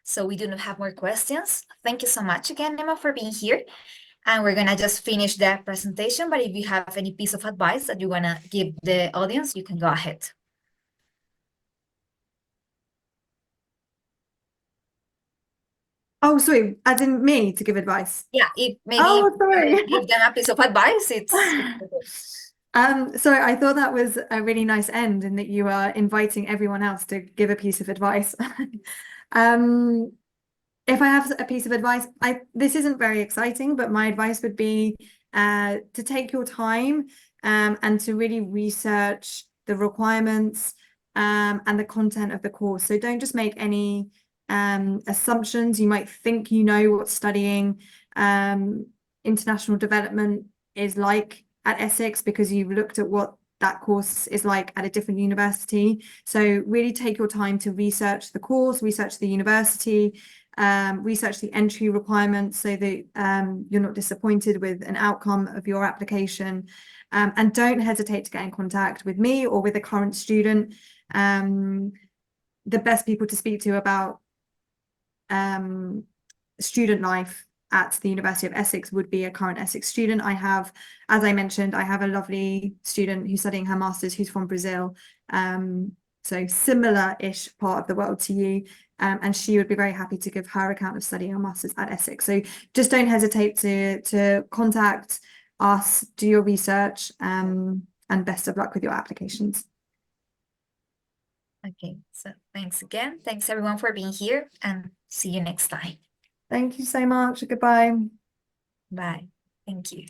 So we do not have more questions. Thank you so much again, Emma, for being here. And we're gonna just finish the presentation, but if you have any piece of advice that you wanna give the audience, you can go ahead. Oh, sorry, as in me to give advice. Yeah, if maybe Oh, you sorry. give them a piece of advice, it's Sorry, I thought that was a really nice end, and that you are inviting everyone else to give a piece of advice. If I have a piece of advice, this isn't very exciting, but my advice would be to take your time and to really research the requirements and the content of the course. So don't just make any assumptions. You might think you know what studying international development is like at Essex because you've looked at what that course is like at a different university. So really take your time to research the course, research the university, research the entry requirements so that you're not disappointed with an outcome of your application, and don't hesitate to get in contact with me or with a current student. The best people to speak to about student life at the University of Essex would be a current Essex student. I have, as I mentioned, I have a lovely student who's studying her master's who's from Brazil, so similar-ish part of the world to you, and she would be very happy to give her account of studying her master's at Essex. So just don't hesitate to contact us, do your research, and best of luck with your applications. Okay, so thanks again. Thanks everyone for being here and see you next time. Thank you so much. Goodbye. Bye. Thank you.